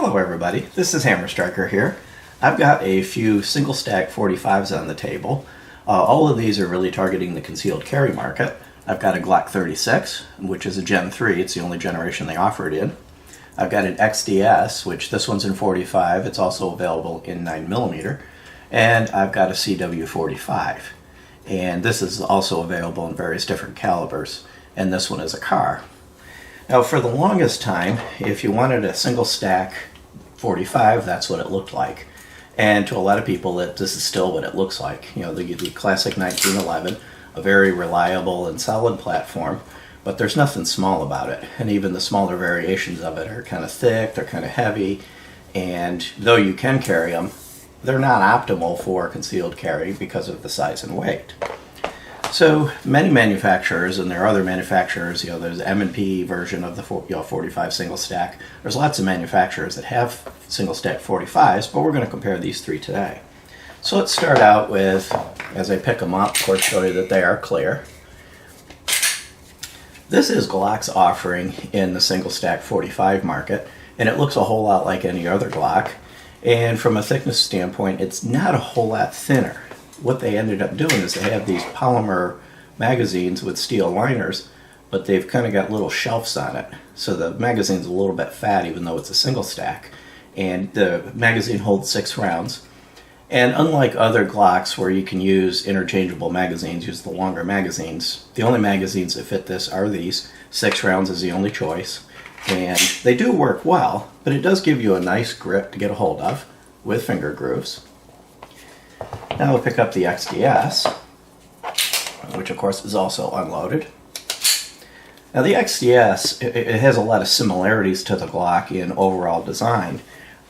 Hello everybody, this is Hammer Striker here. I've got a few single stack 45s on the table. All of these are really targeting the concealed carry market. I've got a Glock 36, which is a Gen 3, it's the only generation they offer it in. I've got an XDS, which this one's in 45, it's also available in 9mm. And I've got a CW45. And this is also available in various different calibers. And this one is a Kahr. Now for the longest time, if you wanted a single stack 45, that's what it looked like. And to a lot of people, this is still what it looks like. You know, the classic 1911, a very reliable and solid platform, but there's nothing small about it. And even the smaller variations of it are kind of thick, they're kind of heavy, and though you can carry them, they're not optimal for concealed carry because of the size and weight. So many manufacturers, and there are other manufacturers, you know, there's the M&P version of the 45 single stack. There's lots of manufacturers that have single stack 45s, but we're going to compare these three today. So let's start out with, as I pick them up, of course, show you that they are clear. This is Glock's offering in the single stack 45 market, and it looks a whole lot like any other Glock. And from a thickness standpoint, it's not a whole lot thinner. What they ended up doing is they have these polymer magazines with steel liners, but they've kind of got little shelves on it. So the magazine's a little bit fat even though it's a single stack. And the magazine holds 6 rounds. And unlike other Glocks where you can use interchangeable magazines, use the longer magazines, the only magazines that fit this are these. 6 rounds is the only choice. And they do work well, but it does give you a nice grip to get a hold of with finger grooves. Now we'll pick up the XDS, which of course is also unloaded. Now the XDS, it has a lot of similarities to the Glock in overall design,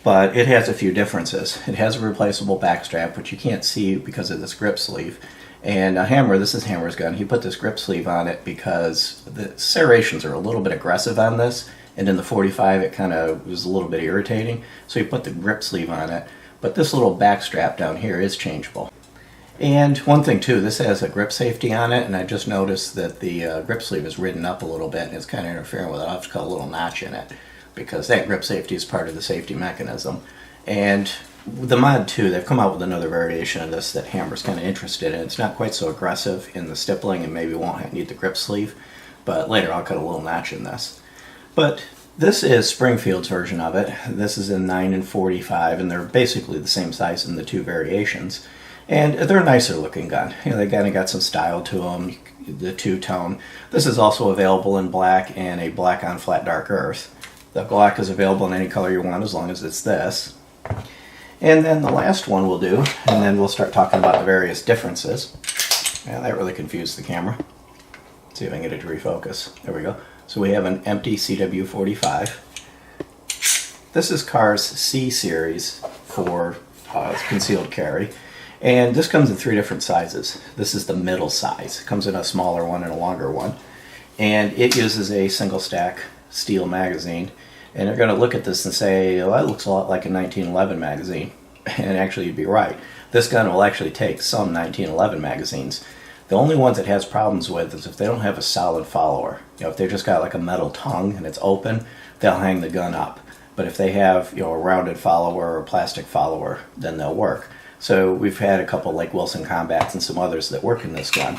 but it has a few differences. It has a replaceable backstrap, which you can't see because of this grip sleeve. And Hammer, this is Hammer's gun, he put this grip sleeve on it because the serrations are a little bit aggressive on this, and in the 45 it kind of was a little bit irritating, so he put the grip sleeve on it. But this little back strap down here is changeable. And one thing too, this has a grip safety on it, and I just noticed that the grip sleeve is ridden up a little bit and it's kind of interfering with it. I'll have to cut a little notch in it because that grip safety is part of the safety mechanism. And the Mod 2, they've come out with another variation of this that Hammer's kind of interested in. It's not quite so aggressive in the stippling and maybe won't need the grip sleeve, but later I'll cut a little notch in this. But this is Springfield's version of it. This is in 9 and 45, and they're basically the same size in the two variations. And they're a nicer looking gun. You know, they kind of got some style to them, the two-tone. This is also available in black and a black on flat dark earth. The Glock is available in any color you want as long as it's this. And then the last one we'll do, and then we'll start talking about the various differences. Yeah, that really confused the camera. Let's see if I can get it to refocus. There we go. So we have an empty CW45. This is Kahr's C series for concealed carry. And this comes in 3 different sizes. This is the middle size. It comes in a smaller one and a longer one. And it uses a single stack steel magazine. And they're going to look at this and say, well, that looks a lot like a 1911 magazine. And actually you'd be right. This gun will actually take some 1911 magazines. The only ones it has problems with is if they don't have a solid follower. You know, if they've just got like a metal tongue and it's open, they'll hang the gun up. But if they have, you know, a rounded follower or a plastic follower, then they'll work. So we've had a couple like Wilson Combats and some others that work in this gun.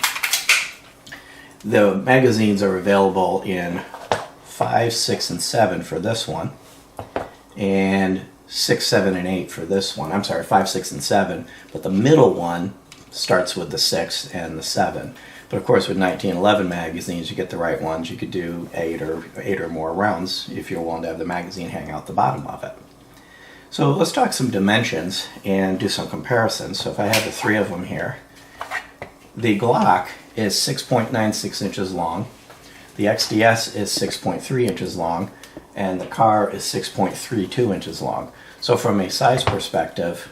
The magazines are available in 5, 6, and 7 for this one, and 6, 7, and 8 for this one. I'm sorry, 5, 6, and 7, but the middle one starts with the 6 and the 7. But of course with 1911 magazines you get the right ones. You could do 8 or more rounds if you're willing to have the magazine hang out the bottom of it. So let's talk some dimensions and do some comparisons. So if I have the 3 of them here, the Glock is 6.96 inches long, the XDS is 6.3 inches long, and the Kahr is 6.32 inches long. So from a size perspective,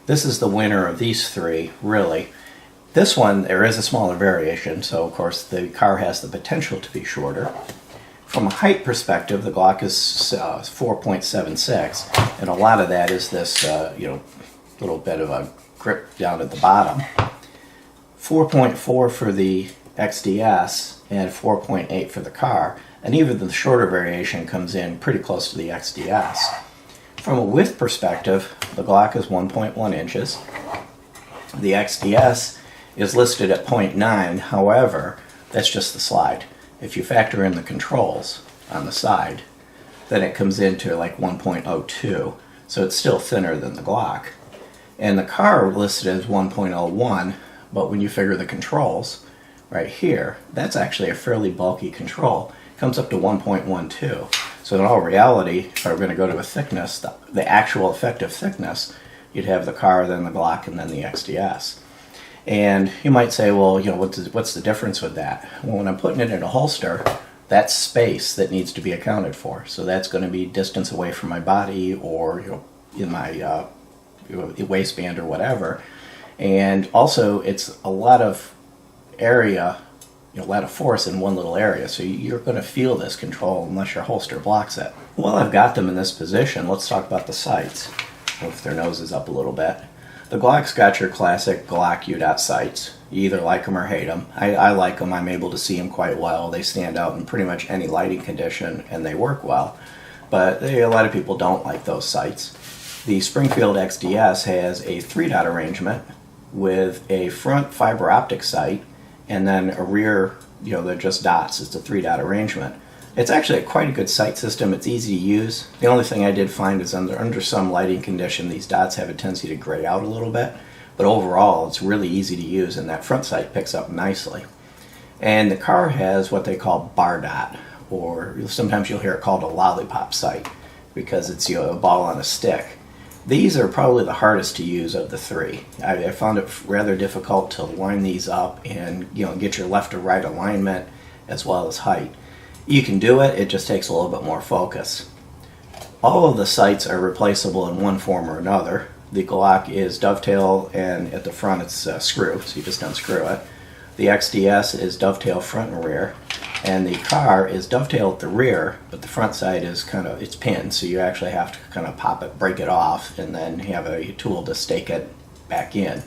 this is the winner of these 3, really. This one, there is a smaller variation, so of course the Kahr has the potential to be shorter. From a height perspective, the Glock is 4.76, and a lot of that is this, you know, little bit of a grip down at the bottom. 4.4 for the XDS and 4.8 for the Kahr, and even the shorter variation comes in pretty close to the XDS. From a width perspective, the Glock is 1.1 inches. The XDS is listed at 0.9, however, that's just the slide. If you factor in the controls on the side, then it comes into like 1.02, so it's still thinner than the Glock. And the Kahr listed as 1.01, but when you figure the controls right here, that's actually a fairly bulky control. It comes up to 1.12. So in all reality, if I were going to go to a thickness, the actual effective thickness, you'd have the Kahr, then the Glock, and then the XDS. And you might say, well, you know, what's the difference with that? Well, when I'm putting it in a holster, that's space that needs to be accounted for. So that's going to be distance away from my body, or in my waistband or whatever. And also, it's a lot of area, a lot of force in one little area. So you're going to feel this control unless your holster blocks it. Well, I've got them in this position. Let's talk about the sights. If their nose is up a little bit. The Glock's got your classic Glock U-dot sights. You either like them or hate them. I like them. I'm able to see them quite well. They stand out in pretty much any lighting condition, and they work well. But a lot of people don't like those sights. The Springfield XDS has a 3-dot arrangement with a front fiber optic sight, and then a rear, they're just dots. It's a 3-dot arrangement. It's actually quite a good sight system. It's easy to use. The only thing I did find is under some lighting condition, these dots have a tendency to gray out a little bit. But overall, it's really easy to use, and that front sight picks up nicely. And the Kahr has what they call bar dot, or sometimes you'll hear it called a lollipop sight, because it's a ball on a stick. These are probably the hardest to use of the three. I found it rather difficult to line these up and get your left to right alignment as well as height. You can do it, it just takes a little bit more focus. All of the sights are replaceable in one form or another. The Glock is dovetail, and at the front it's screw, so you just unscrew it. The XDS is dovetail front and rear, and the Kahr is dovetail at the rear, but the front side is it's pinned, so you actually have to kind of pop it, break it off, and then have a tool to stake it back in.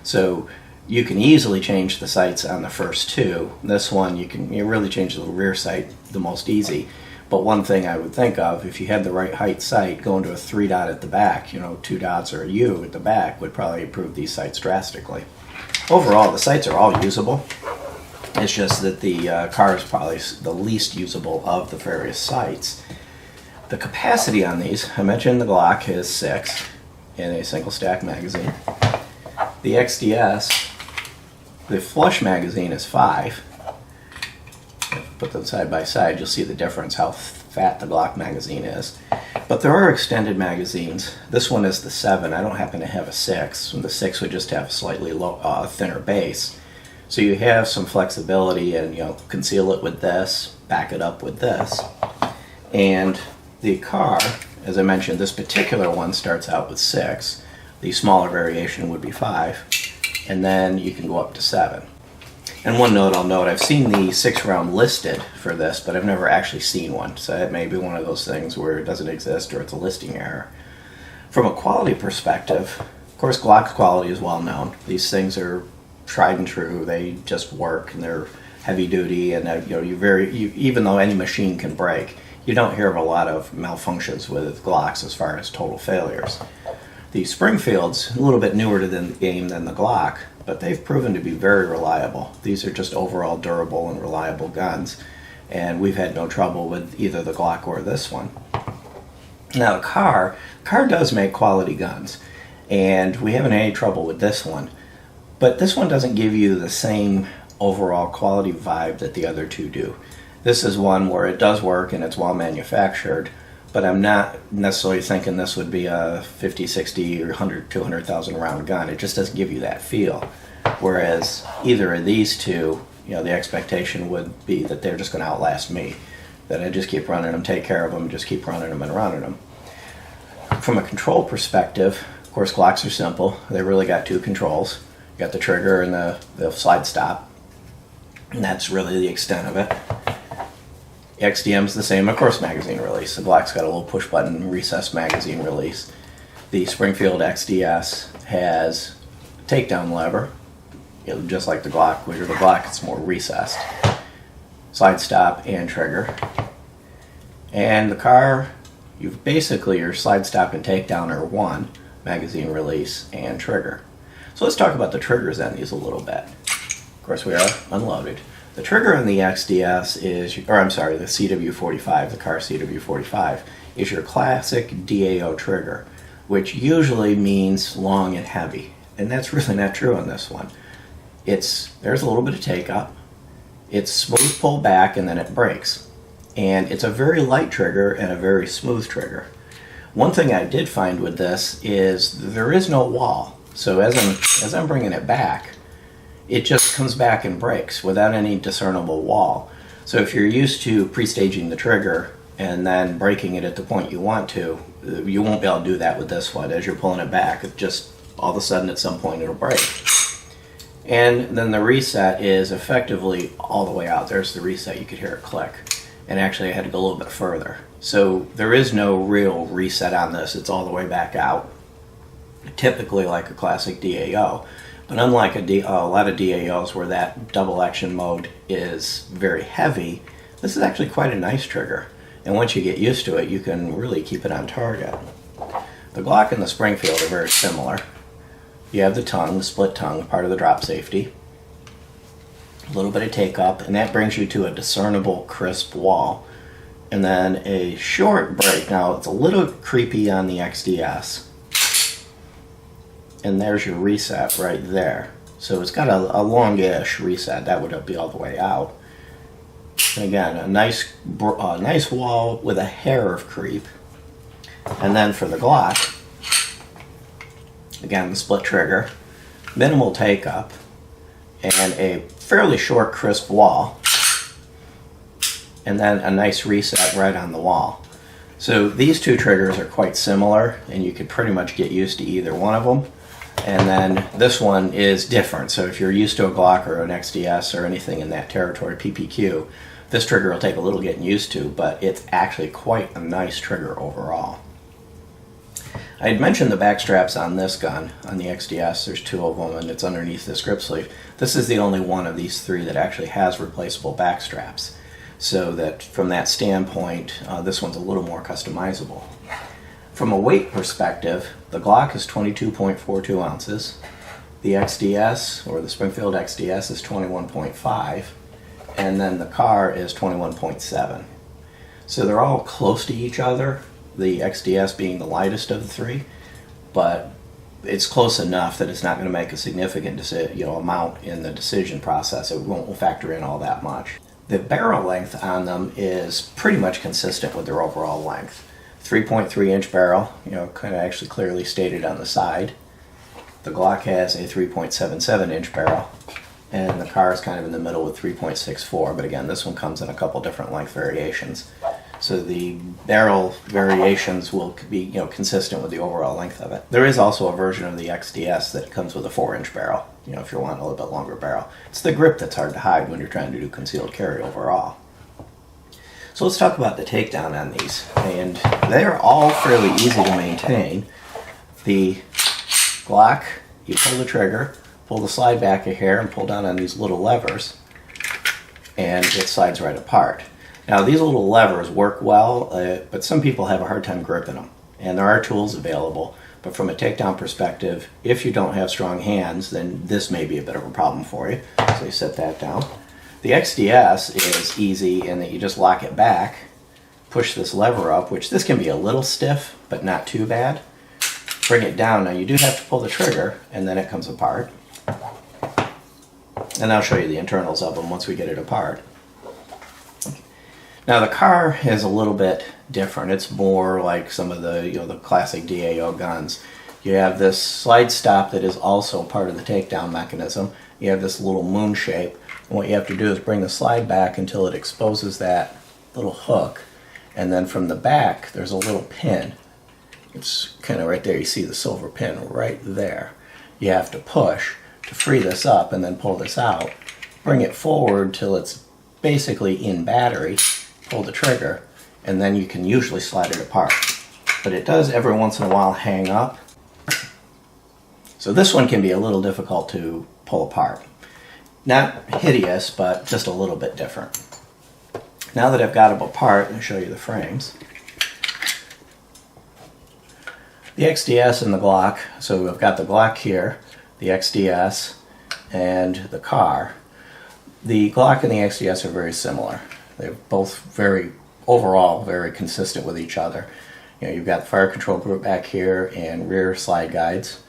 So you can easily change the sights on the first two. This one, you really change the rear sight the most easy. But one thing I would think of, if you had the right height sight, going to a 3-dot at the back, 2 dots or a U at the back would probably improve these sights drastically. Overall, the sights are all usable. It's just that the Kahr is probably the least usable of the various sights. The capacity on these, I mentioned the Glock is 6 in a single stack magazine. The XDS, the flush magazine is 5. Put them side by side, you'll see the difference, how fat the Glock magazine is. But there are extended magazines. This one is the 7. I don't happen to have a 6. The 6 would just have a slightly thinner base. So you have some flexibility, and conceal it with this, back it up with this. And the Kahr, as I mentioned, this particular one starts out with 6. The smaller variation would be 5. And then you can go up to 7. And one note I'll note, I've seen the 6-round listed for this, but I've never actually seen one. So it may be one of those things where it doesn't exist or it's a listing error. From a quality perspective, of course, Glock's quality is well known. These things are tried and true. They just work, and they're heavy duty, and even though any machine can break, you don't hear of a lot of malfunctions with Glocks as far as total failures. The Springfield's a little bit newer to the game than the Glock, but they've proven to be very reliable. These are just overall durable and reliable guns, and we've had no trouble with either the Glock or this one. Now the Kahr does make quality guns, and we haven't had any trouble with this one, but this one doesn't give you the same overall quality vibe that the other two do. This is one where it does work and it's well manufactured, but I'm not necessarily thinking this would be a 50, 60, or 100, 200,000 round gun. It just doesn't give you that feel. Whereas either of these two, the expectation would be that they're just going to outlast me. That I just keep running them, take care of them, just keep running them and running them. From a control perspective, of course, Glocks are simple. They really got 2 controls. You got the trigger and the slide stop. And that's really the extent of it. XDM's the same, of course, magazine release. The Glock's got a little push button recessed magazine release. The Springfield XDS has a takedown lever, just like the Glock. Where the Glock, it's more recessed. Slide stop and trigger. And the Kahr you've basically, your slide stop and takedown are one, magazine release and trigger. So let's talk about the triggers on these a little bit. Of course, we are unloaded. The trigger on the XDS is, or I'm sorry, the CW45, the Kahr CW45, is your classic DAO trigger, which usually means long and heavy. And that's really not true on this one. There's a little bit of take up, it's smooth pull back, and then it breaks. And it's a very light trigger and a very smooth trigger. One thing I did find with this is there is no wall. So as I'm bringing it back, it just comes back and breaks without any discernible wall. So if you're used to pre-staging the trigger and then breaking it at the point you want to, you won't be able to do that with this one. As you're pulling it back, it just all of a sudden at some point it'll break. And then the reset is effectively all the way out. There's the reset, you could hear it click. And actually I had to go a little bit further. So there is no real reset on this, it's all the way back out. Typically like a classic DAO. But unlike a lot of DAOs where that double action mode is very heavy, this is actually quite a nice trigger. And once you get used to it, you can really keep it on target. The Glock and the Springfield are very similar. You have the tongue, the split tongue, part of the drop safety. A little bit of take up, and that brings you to a discernible, crisp wall. And then a short break. Now, it's a little creepy on the XDS. And there's your reset right there. So it's got a longish reset. That would be all the way out. And again, a nice wall with a hair of creep. And then for the Glock, again, the split trigger, minimal take up, and a fairly short, crisp wall, and then a nice reset right on the wall. So these two triggers are quite similar, and you could pretty much get used to either one of them. And then this one is different. So if you're used to a Glock or an XDS or anything in that territory, PPQ, this trigger will take a little getting used to, but it's actually quite a nice trigger overall. I had mentioned the back straps on this gun, on the XDS. There's two of them, and it's underneath this grip sleeve. This is the only one of these three that actually has replaceable back straps. So that from that standpoint, this one's a little more customizable. From a weight perspective, the Glock is 22.42 ounces. The XDS, or the Springfield XDS, is 21.5. And then the Kahr is 21.7. So they're all close to each other. The XDS being the lightest of the three, but it's close enough that it's not going to make a significant amount in the decision process. It won't factor in all that much. The barrel length on them is pretty much consistent with their overall length. 3.3 inch barrel, kind of actually clearly stated on the side. The Glock has a 3.77 inch barrel, and the Kahr is kind of in the middle with 3.64, but again, this one comes in a couple different length variations. So the barrel variations will be consistent with the overall length of it. There is also a version of the XDS that comes with a 4-inch barrel, if you're wanting a little bit longer barrel. It's the grip that's hard to hide when you're trying to do concealed carry overall. So let's talk about the takedown on these. And they're all fairly easy to maintain. The Glock, you pull the trigger, pull the slide back a hair, and pull down on these little levers, and it slides right apart. Now these little levers work well, but some people have a hard time gripping them. And there are tools available, but from a takedown perspective, if you don't have strong hands, then this may be a bit of a problem for you. So you set that down. The XDS is easy in that you just lock it back, push this lever up, which this can be a little stiff, but not too bad. Bring it down. Now you do have to pull the trigger, and then it comes apart. And I'll show you the internals of them once we get it apart. Now the Kahr is a little bit different. It's more like some of the the classic DAO guns. You have this slide stop that is also part of the takedown mechanism. You have this little moon shape, and what you have to do is bring the slide back until it exposes that little hook, and then from the back there's a little pin. It's kind of right there. You see the silver pin right there. You have to push to free this up and then pull this out. Bring it forward till it's basically in battery. Pull the trigger, and then you can usually slide it apart. But it does every once in a while hang up. So this one can be a little difficult to pull apart. Not hideous, but just a little bit different. Now that I've got them apart, I'll show you the frames. The XDS and the Glock, so we've got the Glock here, the XDS, and the Kahr. The Glock and the XDS are very similar. They're both overall very consistent with each other. You know, you've got the fire control group back here and rear slide guides.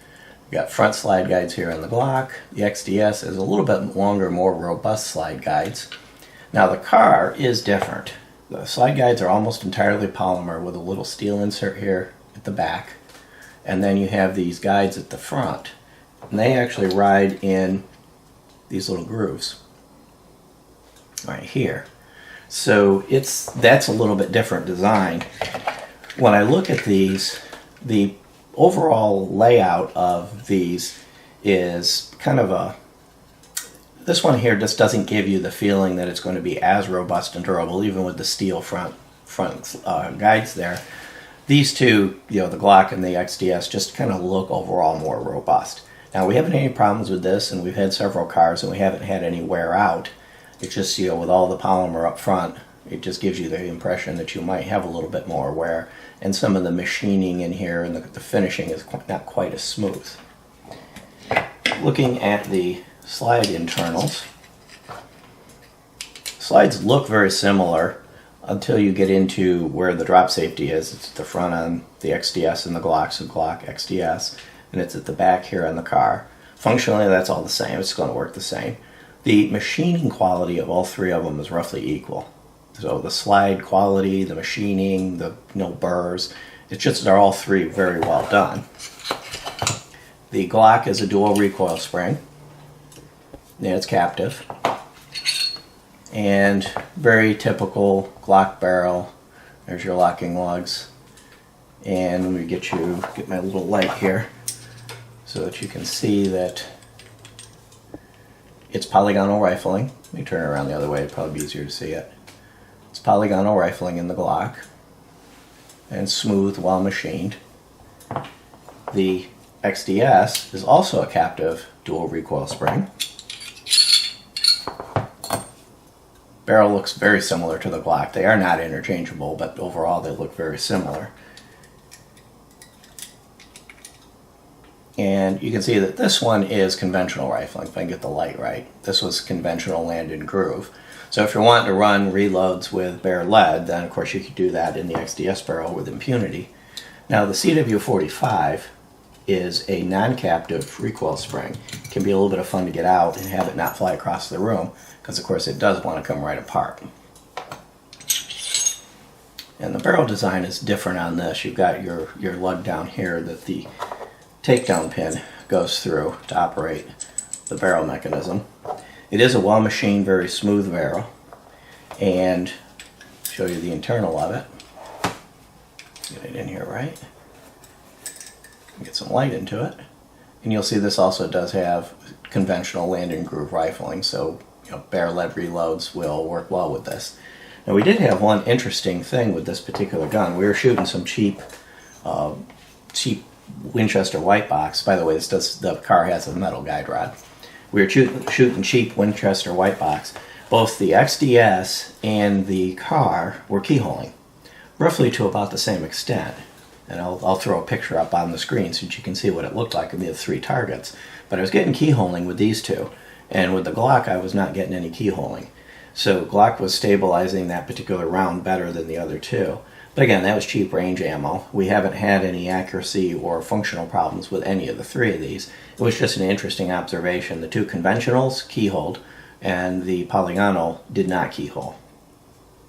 You've got front slide guides here on the Glock. The XDS is a little bit longer, more robust slide guides. Now the Kahr is different. The slide guides are almost entirely polymer with a little steel insert here at the back. And then you have these guides at the front. And they actually ride in these little grooves right here. So that's a little bit different design. When I look at these, the overall layout of these is kind of this one here just doesn't give you the feeling that it's going to be as robust and durable, even with the steel front guides there. These two, you know, the Glock and the XDS, just kind of look overall more robust. Now, we haven't had any problems with this, and we've had several cars, and we haven't had any wear out. It's just, you know, with all the polymer up front, it just gives you the impression that you might have a little bit more wear, and some of the machining in here and the finishing is not quite as smooth. Looking at the slide internals, slides look very similar until you get into where the drop safety is. It's at the front on the XDS and the Glock, so Glock XDS, and it's at the back here on the Kahr. Functionally, that's all the same. It's going to work the same. The machining quality of all three of them is roughly equal. So the slide quality, the machining, the no burrs, it's just they're all three very well done. The Glock is a dual recoil spring. Yeah, it's captive. And very typical Glock barrel. There's your locking lugs. And let me get my little light here so that you can see that it's polygonal rifling. Let me turn it around the other way, it'd probably be easier to see it. It's polygonal rifling in the Glock and smooth while machined. The XDS is also a captive dual recoil spring. Barrel looks very similar to the Glock. They are not interchangeable, but overall they look very similar. And you can see that this one is conventional rifling, if I can get the light right. This was conventional land and groove. So if you're wanting to run reloads with bare lead, then of course you could do that in the XDS barrel with impunity. Now the CW45 is a non-captive recoil spring. It can be a little bit of fun to get out and have it not fly across the room, because of course it does want to come right apart. And the barrel design is different on this. You've got your lug down here that the takedown pin goes through to operate the barrel mechanism. It is a well-machined, very smooth barrel, and I'll show you the internal of it. Get it in here right. Get some light into it, and you'll see this also does have conventional land and groove rifling, so you know, bare lead reloads will work well with this. Now we did have one interesting thing with this particular gun. We were shooting some cheap Winchester white box. By the way, the Kahr has a metal guide rod. We were shooting cheap Winchester white box. Both the XDS and the Kahr were keyholing, roughly to about the same extent. And I'll throw a picture up on the screen so that you can see what it looked like with the three targets. But I was getting keyholing with these two, and with the Glock I was not getting any keyholing. So Glock was stabilizing that particular round better than the other two. But again, that was cheap range ammo. We haven't had any accuracy or functional problems with any of the three of these. It was just an interesting observation. The two conventionals keyholed, and the polygonal did not keyhole.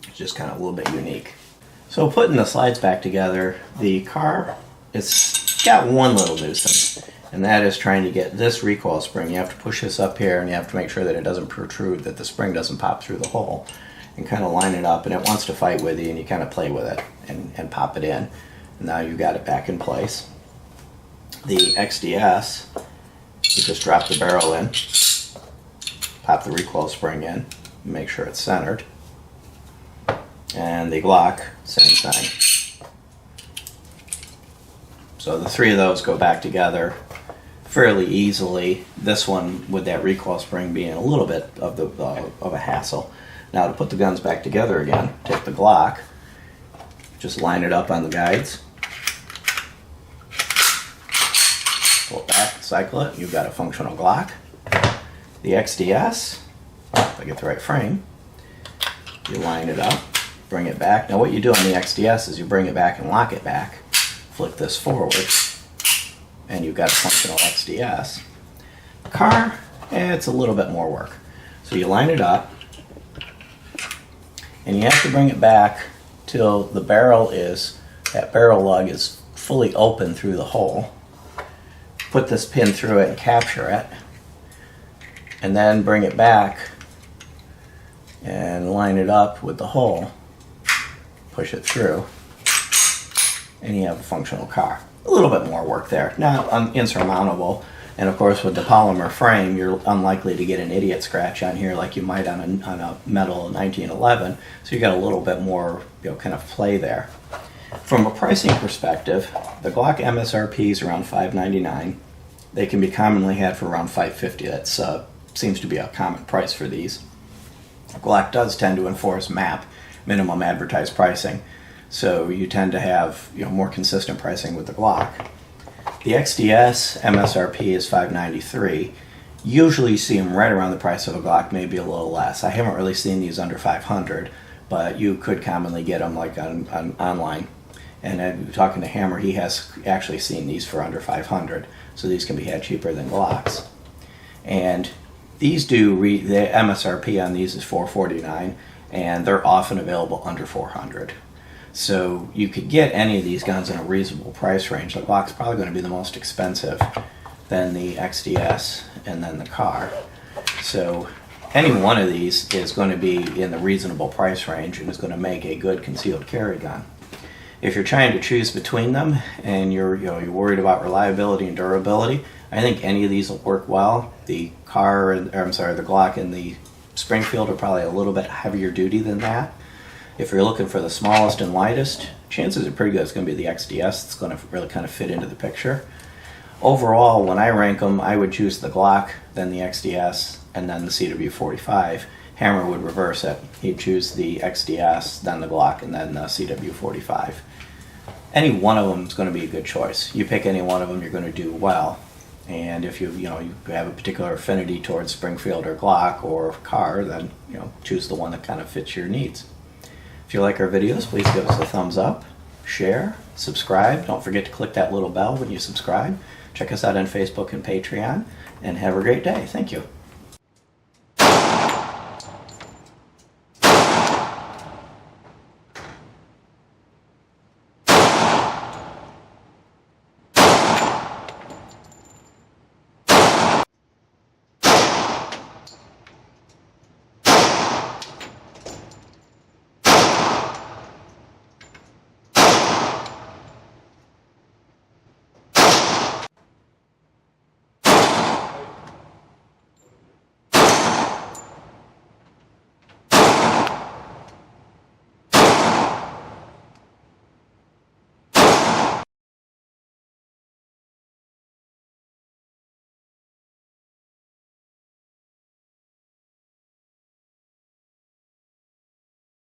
It's just kind of a little bit unique. So putting the slides back together, the Kahr, it's got one little nuisance, and that is trying to get this recoil spring. You have to push this up here, and you have to make sure that it doesn't protrude, that the spring doesn't pop through the hole, and kind of line it up, and it wants to fight with you, and you kind of play with it and pop it in. And now you've got it back in place. The XDS, you just drop the barrel in, pop the recoil spring in, make sure it's centered. And the Glock, same thing. So the three of those go back together fairly easily. This one, with that recoil spring being a little bit of a hassle. Now to put the guns back together again, take the Glock, just line it up on the guides, Pull it back, cycle it, you've got a functional Glock. The XDS, if I get the right frame, you line it up, bring it back. Now what you do on the XDS is you bring it back and lock it back, flick this forward, and you've got a functional XDS. Kahr, it's a little bit more work. So you line it up, and you have to bring it back till the barrel is, that barrel lug is fully open through the hole. Put this pin through it and capture it, and then bring it back and line it up with the hole, push it through, and you have a functional Kahr. A little bit more work there, not insurmountable. And of course with the polymer frame, you're unlikely to get an idiot scratch on here like you might on a metal 1911, so you got a little bit more, kind of play there. From a pricing perspective, the Glock MSRP is around $5.99. They can be commonly had for around $5.50. That seems to be a common price for these. Glock does tend to enforce MAP, minimum advertised pricing, so you tend to have more consistent pricing with the Glock. The XDS MSRP is $5.93. Usually you see them right around the price of a Glock, maybe a little less. I haven't really seen these under $500, but you could commonly get them like on online. And talking to Hammer, he has actually seen these for under $500, so these can be had cheaper than Glocks. And these the MSRP on these is $449, and they're often available under $400. So you could get any of these guns in a reasonable price range. The Glock's probably going to be the most expensive, then the XDS, and then the Kahr. So any one of these is going to be in the reasonable price range and is going to make a good concealed carry gun. If you're trying to choose between them and you're worried about reliability and durability, I think any of these will work well. The Glock and the Springfield are probably a little bit heavier duty than that. If you're looking for the smallest and lightest, chances are pretty good it's going to be the XDS. It's going to really kind of fit into the picture. Overall, when I rank them, I would choose the Glock, then the XDS, and then the CW45. Hammer would reverse it. He'd choose the XDS, then the Glock, and then the CW45. Any one of them is going to be a good choice. You pick any one of them, you're going to do well. And if you have a particular affinity towards Springfield or Glock or Kahr, then choose the one that kind of fits your needs. If you like our videos, please give us a thumbs up, share, subscribe. Don't forget to click that little bell when you subscribe. Check us out on Facebook and Patreon, and have a great day. Thank you.